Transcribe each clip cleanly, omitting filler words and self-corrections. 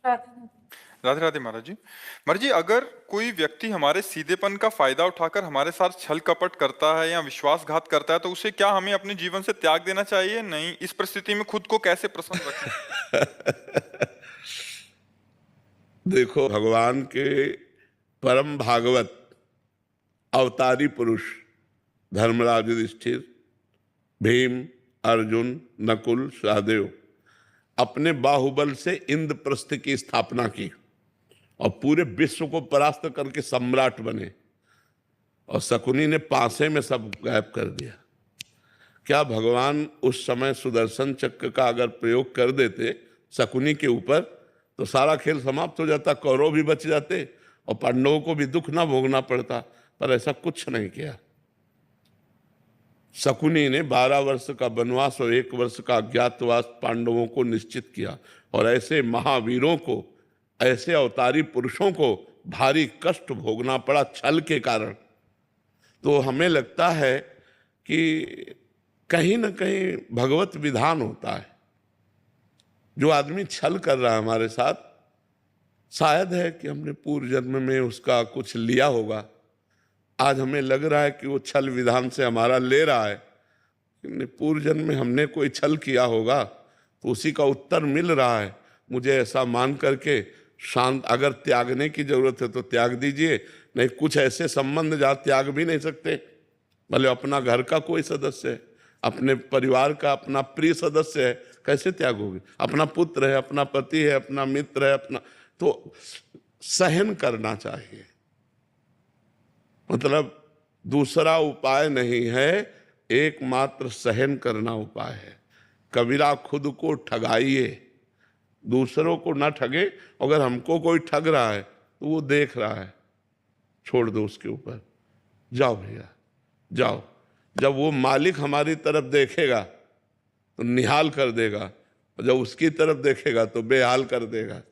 राधे राधे राधे महाराज जी। महाराज जी, अगर कोई व्यक्ति हमारे सीधेपन का फायदा उठाकर हमारे साथ छल कपट करता है या विश्वासघात करता है तो उसे क्या हमें अपने जीवन से त्याग देना चाहिए? नहीं, इस परिस्थिति में खुद को कैसे प्रसन्न रखें? देखो, भगवान के परम भागवत अवतारी पुरुष धर्मराज युधिष्ठिर, भीम, अर्जुन, नकुल, सहदेव अपने बाहुबल से इंद्रप्रस्थ की स्थापना की और पूरे विश्व को परास्त करके सम्राट बने, और शकुनी ने पासे में सब गायब कर दिया। क्या भगवान उस समय सुदर्शन चक्र का अगर प्रयोग कर देते शकुनी के ऊपर तो सारा खेल समाप्त हो जाता, कौरव भी बच जाते और पांडवों को भी दुख ना भोगना पड़ता, पर ऐसा कुछ नहीं किया। शकुनी ने 12 वर्ष का वनवास और 1 वर्ष का अज्ञातवास पांडवों को निश्चित किया, और ऐसे महावीरों को, ऐसे अवतारी पुरुषों को भारी कष्ट भोगना पड़ा छल के कारण। तो हमें लगता है कि कहीं ना कहीं भगवत विधान होता है। जो आदमी छल कर रहा है हमारे साथ, शायद है कि हमने पूर्व जन्म में उसका कुछ लिया होगा, आज हमें लग रहा है कि वो छल विधान से हमारा ले रहा है, पूर्व जन्म में हमने कोई छल किया होगा तो उसी का उत्तर मिल रहा है। मुझे ऐसा मान करके शांत, अगर त्यागने की जरूरत है तो त्याग दीजिए, नहीं कुछ ऐसे संबंध जहाँ त्याग भी नहीं सकते, भले अपना घर का कोई सदस्य है, अपने परिवार का अपना प्रिय सदस्य है, कैसे त्यागोगे? अपना पुत्र है, अपना पति है, अपना मित्र है, अपना, तो सहन करना चाहिए। मतलब दूसरा उपाय नहीं है, एकमात्र सहन करना उपाय है। कबीरा खुद को ठगाइए, दूसरों को ना ठगे। अगर हमको कोई ठग रहा है तो वो देख रहा है, छोड़ दो उसके ऊपर, जाओ भैया जाओ। जब वो मालिक हमारी तरफ देखेगा तो निहाल कर देगा, और जब उसकी तरफ देखेगा तो बेहाल कर देगा।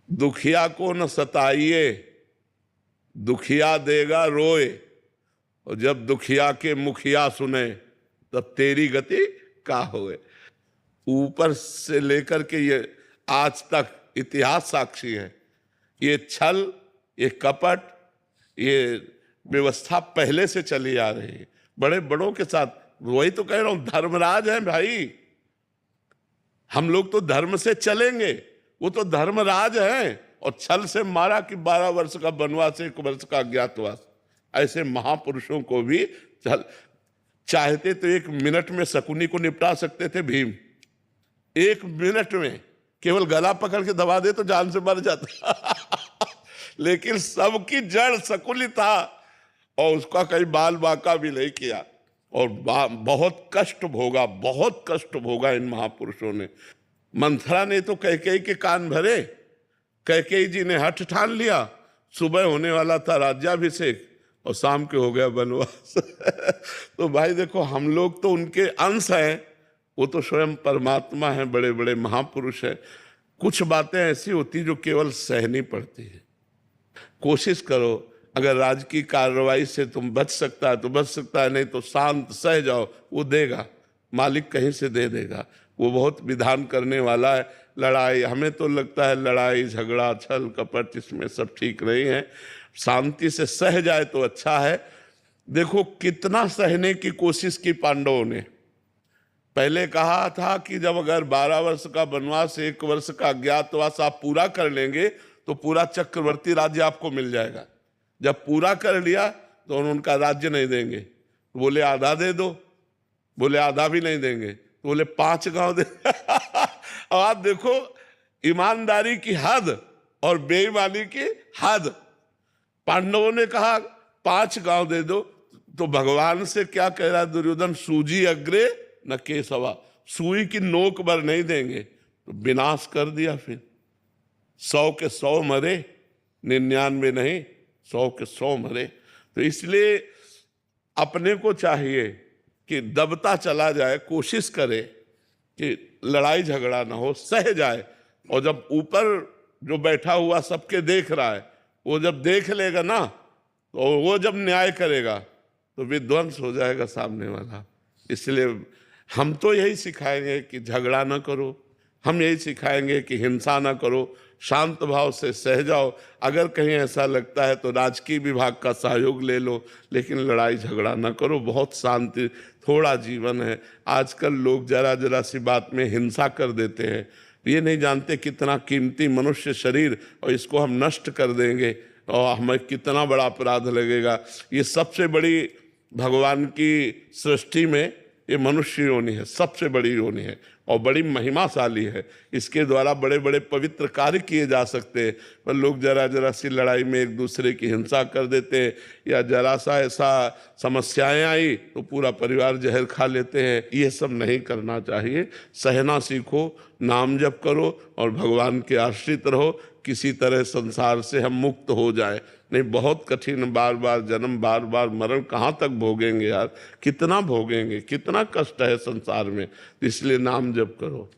दुखिया को न सताइए, दुखिया देगा रोए, और जब दुखिया के मुखिया सुने तब तेरी गति का होए। ऊपर से लेकर के ये आज तक इतिहास साक्षी है। ये छल, ये कपट, ये व्यवस्था पहले से चली आ रही है, बड़े बड़ों के साथ। वही तो कह रहा हूं, धर्मराज है भाई। हम लोग तो धर्म से चलेंगे, वो तो धर्मराज है, और छल से मारा कि 12 वर्ष का वनवास, 1 वर्ष का अज्ञातवास। ऐसे महापुरुषों को भी छल, चाहते तो 1 मिनट में शकुनी को निपटा सकते थे भीम। 1 मिनट में केवल गला पकड़ के दबा दे तो जान से मर जाता लेकिन सबकी जड़ शकुनी था, और उसका कहीं बाल बांका भी नहीं किया, और बहुत कष्ट भोगा, बहुत कष्ट भोगा इन महापुरुषों ने। मंथरा ने तो कैकेयी के कान भरे, कैकेयी जी ने हठ ठान लिया, सुबह होने वाला था राज्याभिषेक और शाम के हो गया वनवास तो भाई देखो, हम लोग तो उनके अंश हैं, वो तो स्वयं परमात्मा हैं, बड़े बड़े महापुरुष हैं। कुछ बातें ऐसी होती जो केवल सहनी पड़ती है। कोशिश करो, अगर राजकीय कार्रवाई से तुम बच सकता है तो बच सकता है, नहीं तो शांत सह जाओ, वो देगा, मालिक कहीं से दे देगा। वो बहुत विधान करने वाला है। लड़ाई, हमें तो लगता है लड़ाई झगड़ा छल कपट इसमें सब ठीक नहीं है, शांति से सह जाए तो अच्छा है। देखो कितना सहने की कोशिश की पांडवों ने। पहले कहा था कि जब अगर 12 वर्ष का वनवास, 1 वर्ष का अज्ञातवास आप पूरा कर लेंगे तो पूरा चक्रवर्ती राज्य आपको मिल जाएगा। जब पूरा कर लिया तो उनका राज्य नहीं देंगे, तो बोले आधा दे दो, बोले आधा भी नहीं देंगे, तो बोले 5 गांव दे अब आप देखो ईमानदारी की हद और बेईमानी की हद। पांडवों ने कहा 5 गांव दे दो, तो भगवान से क्या कह रहा दुर्योधन, सूजी अग्रे न केसवा, सुई की नोक भर नहीं देंगे, तो विनाश कर दिया। फिर 100 के 100 मरे, 99 नहीं, 100 के 100 मरे। तो इसलिए अपने को चाहिए कि दबता चला जाए, कोशिश करे कि लड़ाई झगड़ा ना हो, सह जाए। और जब ऊपर जो बैठा हुआ सबके देख रहा है, वो जब देख लेगा ना, तो वो जब न्याय करेगा तो विध्वंस हो जाएगा सामने वाला। इसलिए हम तो यही सिखाएंगे कि झगड़ा ना करो, हम यही सिखाएंगे कि हिंसा ना करो, शांत भाव से सह जाओ। अगर कहीं ऐसा लगता है तो राजकीय विभाग का सहयोग ले लो, लेकिन लड़ाई झगड़ा ना करो। बहुत शांति थोड़ा जीवन है। आजकल लोग जरा जरा सी बात में हिंसा कर देते हैं। ये नहीं जानते कितना कीमती मनुष्य शरीर, और इसको हम नष्ट कर देंगे और हमें कितना बड़ा अपराध लगेगा। ये सबसे बड़ी भगवान की सृष्टि में ये मनुष्य योनि है, सबसे बड़ी योनि है और बड़ी महिमाशाली है। इसके द्वारा बड़े बड़े पवित्र कार्य किए जा सकते हैं, पर लोग जरा जरा सी लड़ाई में एक दूसरे की हिंसा कर देते हैं, या जरा सा ऐसा समस्याएं आई तो पूरा परिवार जहर खा लेते हैं। ये सब नहीं करना चाहिए। सहना सीखो, नाम जप करो और भगवान के आश्रित रहो। किसी तरह संसार से हम मुक्त हो जाए, नहीं बहुत कठिन, बार बार जन्म, बार बार मरण कहाँ तक भोगेंगे यार, कितना भोगेंगे, कितना कष्ट है संसार में। इसलिए नाम जप करो।